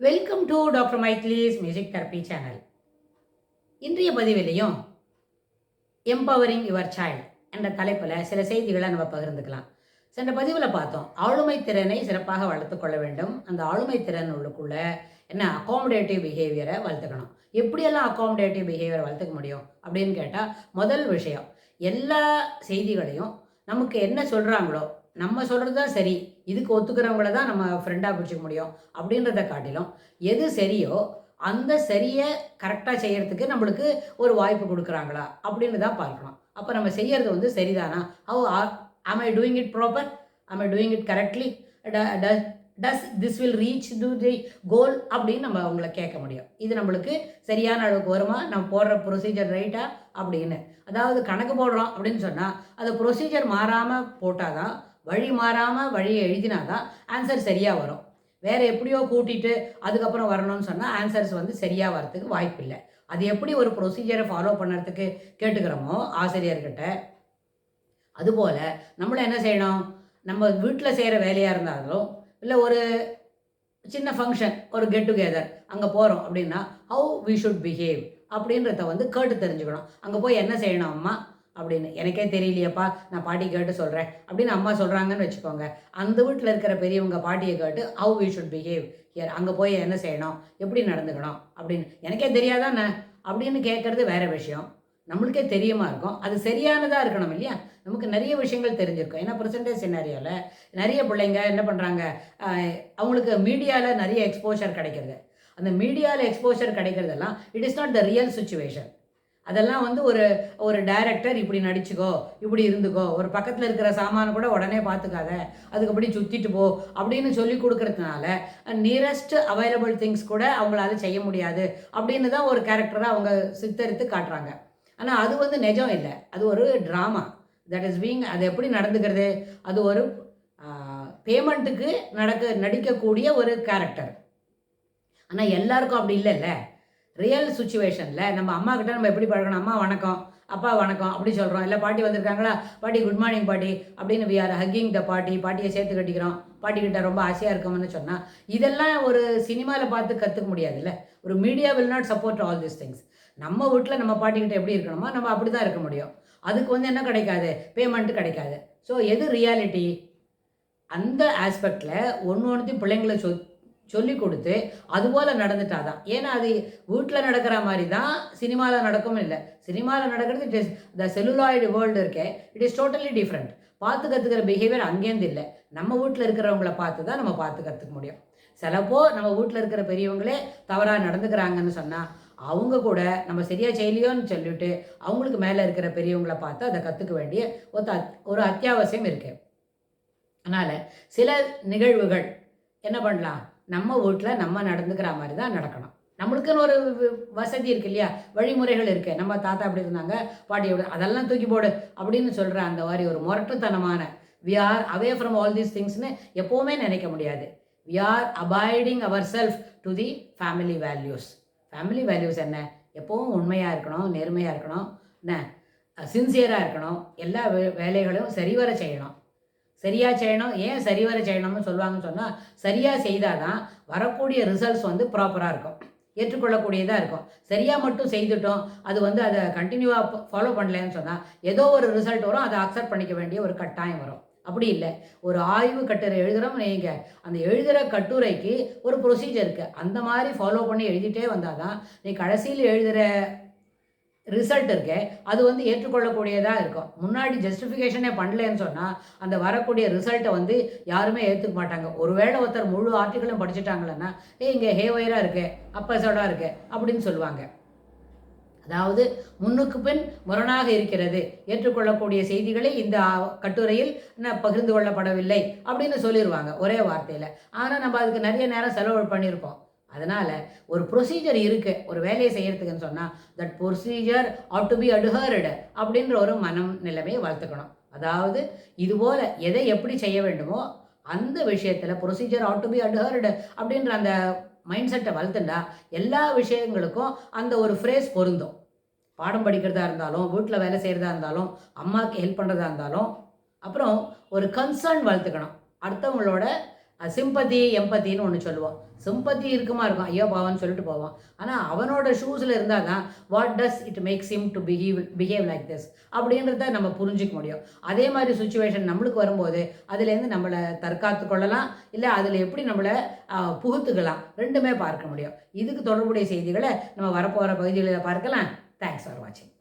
Welcome to doctor Maithili's music therapy channel. இன்றைய பதிவிலையும் empowering your child என்ற தலைப்பில் சில செய்திகளை நம்ம பகிர்ந்துக்கலாம். சென்ற பதிவில் பார்த்தோம், ஆளுமை திறனை சிறப்பாக வளர்த்து கொள்ள வேண்டும். அந்த ஆளுமை திறன் உள்ளுக்குள்ள என்ன அகாமடேட்டிவ் பிஹேவியரை வளர்த்துக்கணும். எப்படியெல்லாம் அகாமடேட்டிவ் பிஹேவியரை வளர்த்துக்க முடியும் அப்படின்னு கேட்டால், முதல் விஷயம், எல்லா செய்திகளையும் நமக்கு என்ன சொல்கிறாங்களோ நம்ம சொல்கிறது தான் சரி, இதுக்கு ஒத்துக்கிறவங்கள தான் நம்ம ஃப்ரெண்டாக பிடிச்சிக்க முடியும் அப்படின்றத காட்டிலும், எது சரியோ அந்த சரியை கரெக்டாக செய்கிறதுக்கு நம்மளுக்கு ஒரு வாய்ப்பு கொடுக்குறாங்களா அப்படின்னு தான் பார்க்கணும். அப்போ நம்ம செய்கிறது வந்து சரிதானா? ஹவ் ஆம் I doing it proper? Am I doing it correctly? Does this will reach to the goal அப்படின்னு நம்ம அவங்கள கேட்க முடியும். இது நம்மளுக்கு சரியான அளவுக்கு வருமா, நம்ம போடுற ப்ரொசீஜர் ரைட்டா அப்படின்னு. அதாவது கணக்கு போடுறோம் அப்படின்னு சொன்னால் அது ப்ரொசீஜர் மாறாமல் போட்டால் தான், வழி மாறாமல் வழியை எழுதினா தான் ஆன்சர் சரியாக வரும். வேறு எப்படியோ கூட்டிகிட்டு அதுக்கப்புறம் வரணும்னு சொன்னால் ஆன்சர்ஸ் வந்து சரியாக வரத்துக்கு வாய்ப்பு இல்லை. அது எப்படி ஒரு ப்ரொசீஜரை ஃபாலோ பண்ணுறதுக்கு கேட்டுக்கிறோமோ ஆசிரியர்கிட்ட, அதுபோல் நம்மளும் என்ன செய்யணும், நம்ம வீட்டில் செய்கிற வேலையாக இருந்தாலும் இல்லை ஒரு சின்ன ஃபங்க்ஷன், ஒரு கெட் டுகெதர் அங்கே போகிறோம் அப்படின்னா ஹவு வி ஷுட் பிஹேவ் அப்படின்றத வந்து கேட்டு தெரிஞ்சுக்கணும். அங்கே போய் என்ன செய்யணும் அம்மா அப்படின்னு, எனக்கே தெரியலையப்பா, நான் பாட்டி கேட்டு சொல்கிறேன் அப்படின்னு அம்மா சொல்கிறாங்கன்னு வச்சுக்கோங்க. அந்த வீட்டில் இருக்கிற பெரியவங்க பாட்டியை கேட்டு how we should behave here, அங்கே போய் என்ன செய்யணும், எப்படி நடந்துக்கணும் அப்படின்னு எனக்கே தெரியாதானே அப்படின்னு கேட்குறது வேறு விஷயம். நம்மளுக்கே தெரியுமா இருக்கும், அது சரியானதாக இருக்கணும் இல்லையா? நமக்கு நிறைய விஷயங்கள் தெரிஞ்சிருக்கும். ஏன்னா ப்ரெசன்டேஜ் சினாரியோவில் நிறைய பிள்ளைங்க என்ன பண்ணுறாங்க, அவங்களுக்கு மீடியாவில் நிறைய எக்ஸ்போஷர் கிடைக்கிறது. அந்த மீடியாவில் எக்ஸ்போஷர் கிடைக்கிறதெல்லாம் it is not the real situation. அதெல்லாம் வந்து ஒரு டைரக்டர் இப்படி நடிச்சுக்கோ, இப்படி இருந்துக்கோ, ஒரு பக்கத்தில் இருக்கிற சாமானை கூட உடனே பார்த்துக்காத, அதுக்கு அப்படி சுற்றிட்டு போ அப்படின்னு சொல்லி கொடுக்கறதுனால நியரஸ்ட் அவைலபிள் திங்ஸ் கூட அவங்களால செய்ய முடியாது அப்படின்னு தான் ஒரு கேரக்டராக அவங்க சித்தரித்து காட்டுறாங்க. ஆனால் அது வந்து நிஜம் இல்லை, அது ஒரு ட்ராமா. தட் இஸ் பீங், அது எப்படி நடந்துக்கிறது, அது ஒரு பேமெண்ட்டுக்கு நடிக்கக்கூடிய ஒரு கேரக்டர். ஆனால் எல்லாருக்கும் அப்படி இல்லைல்ல. ரியல் சுச்சுவேஷனில் நம்ம அம்மா கிட்ட நம்ம எப்படி பழகணும், அம்மா வணக்கம், அப்பா வணக்கம் அப்படி சொல்கிறோம். இல்லை பாட்டி வந்திருக்காங்களா, பாட்டி குட் மார்னிங் பாட்டி அப்படின்னு வி ஆர் ஹக்கிங் த பாட்டி, பாட்டியை சேர்த்து கட்டிக்கிறோம், பாட்டிக்கிட்ட ரொம்ப ஆசையாக இருக்கோம்னு சொன்னால் இதெல்லாம் ஒரு சினிமாவில் பார்த்து கற்றுக்க முடியாதுல்ல. ஒரு media will not support all this things. நம்ம வீட்டில் நம்ம பாட்டிக்கிட்ட எப்படி இருக்கணுமோ நம்ம அப்படி தான் இருக்க முடியும். அதுக்கு வந்து என்ன கிடைக்காது, பேமெண்ட்டு கிடைக்காது. ஸோ எது ரியாலிட்டி, அந்த ஆஸ்பெக்டில் ஒன்றுத்தையும் பிள்ளைங்களை சொல்லி கொடுத்து அதுபோல் நடந்துட்டாதான். ஏன்னா அது வீட்டில் நடக்கிற மாதிரி தான் சினிமாவில் நடக்கும் இல்லை. சினிமாவில் நடக்கிறது it is the celluloid world இருக்கே, இட் இஸ் டோட்டலி டிஃப்ரெண்ட். பார்த்து கற்றுக்கிற பிஹேவியர் அங்கேருந்து இல்லை, நம்ம வீட்டில் இருக்கிறவங்கள பார்த்து தான் நம்ம பார்த்து கற்றுக்க முடியும். சிலப்போ நம்ம வீட்டில் இருக்கிற பெரியவங்களே தவறாக நடந்துக்கிறாங்கன்னு சொன்னால் அவங்க கூட நம்ம சரியாக செய்யலையோன்னு சொல்லிவிட்டு அவங்களுக்கு மேலே இருக்கிற பெரியவங்களை பார்த்து அதை கற்றுக்க வேண்டிய ஒரு அத்தியாவசியம் இருக்குது. அதனால் சில நிகழ்வுகள் என்ன பண்ணலாம், நம்ம வீட்டில் நம்ம நடந்துக்கிற மாதிரி தான் நடக்கணும். நம்மளுக்குன்னு ஒரு வசதி இருக்குது இல்லையா, வழிமுறைகள் இருக்குது. நம்ம தாத்தா அப்படி இருந்தாங்க, பாட்டி எப்படி, அதெல்லாம் தூக்கி போடு அப்படின்னு சொல்கிற அந்த மாதிரி ஒரு முரட்டுத்தனமான we are away from all these திங்ஸ்னு எப்போவுமே நினைக்க முடியாது. வி ஆர் அபாய்டிங் our self to the family values. Family values என்ன, எப்போவும் உண்மையாக இருக்கணும், நேர்மையாக இருக்கணும், என்ன சின்சியராக இருக்கணும், எல்லா வேலைகளும் சரிவர செய்யணும், சரியாக செய்யணும். ஏன் சரிவர செய்யணும்னு சொல்லுவாங்கன்னு சொன்னால், சரியாக செய்தால் தான் வரக்கூடிய ரிசல்ட்ஸ் வந்து ப்ராப்பராக இருக்கும், ஏற்றுக்கொள்ளக்கூடியதாக இருக்கும். சரியாக மட்டும் செய்துட்டோம், அது வந்து அதை கண்டினியூவாக ஃபாலோ பண்ணலன்னு சொன்னால் ஏதோ ஒரு ரிசல்ட் வரும், அதை அக்செப்ட் பண்ணிக்க வேண்டிய ஒரு கட்டாயம் வரும். அப்படி இல்லை. ஒரு ஆய்வு கட்டுரை எழுதுகிறோம் நீங்கள், அந்த எழுதுகிற கட்டுரைக்கு ஒரு ப்ரொசீஜர் இருக்குது, அந்த மாதிரி ஃபாலோ பண்ணி எழுதிட்டே வந்தால் தான் நீ கடைசியில் எழுதுகிற ரிசல்ட் இருக்கே அது வந்து ஏற்றுக்கொள்ளக்கூடியதாக இருக்கும். முன்னாடி ஜஸ்டிஃபிகேஷனே பண்ணலன்னு சொன்னால் அந்த வரக்கூடிய ரிசல்ட்டை வந்து யாருமே ஏற்றுக்க மாட்டாங்க. ஒருவேளை ஒருத்தர் முழு ஆர்டிக்கலும் படிச்சுட்டாங்களன்னா இங்கே ஹேவயராக இருக்கு, அப்பசோடாக இருக்கு அப்படின்னு சொல்லுவாங்க. அதாவது முன்னுக்கு பின் முரணாக இருக்கிறது, ஏற்றுக்கொள்ளக்கூடிய செய்திகளை இந்த கட்டுரையில் பகிர்ந்து கொள்ளப்படவில்லை அப்படின்னு சொல்லிடுவாங்க ஒரே வார்த்தையில். ஆனால் நம்ம அதுக்கு நிறைய நேரம் செலவு பண்ணியிருப்போம். அதனால் ஒரு ப்ரொசீஜர் இருக்குது ஒரு வேலையை செய்கிறதுக்குன்னு சொன்னால், that procedure had to be adhered அப்படின்ற ஒரு மனம் நிலைமையை வளர்த்துக்கணும். அதாவது இதுபோல் எதை எப்படி செய்ய வேண்டுமோ அந்த விஷயத்தில் procedure had to be adhered அப்படின்ற அந்த மைண்ட் செட்டை வளர்த்துண்டா எல்லா விஷயங்களுக்கும் அந்த ஒரு ஃப்ரேஸ் பொருந்தும். பாடம் படிக்கிறதா இருந்தாலும், வீட்டில் வேலை செய்கிறதா இருந்தாலும், அம்மாவுக்கு ஹெல்ப் பண்ணுறதா இருந்தாலும், அப்புறம் ஒரு கன்சர்ன் வளர்த்துக்கணும். அடுத்தவங்களோட சிம்பத்தி எம்பத்தின்னு ஒன்று சொல்லுவோம். சிம்பத்தி இருக்குமா இருக்கும், ஐயோ பாவம்னு சொல்லிட்டு போவான். ஆனால் அவனோட ஷூஸில் இருந்தால் தான் what does it makes him to behave like this அப்படின்றத நம்ம புரிஞ்சிக்க முடியும். அதே மாதிரி சுச்சுவேஷன் நம்மளுக்கு வரும்போது அதுலேருந்து நம்மளை தற்காத்து கொள்ளலாம், இல்லை அதில் எப்படி நம்மளை புகுத்துக்கலாம், ரெண்டுமே பார்க்க முடியும். இதுக்கு தொடர்புடைய செய்திகளை நம்ம வரப்போகிற பகுதிகளில் பார்க்கலாம். தேங்க்ஸ் ஃபார் வாட்சிங்.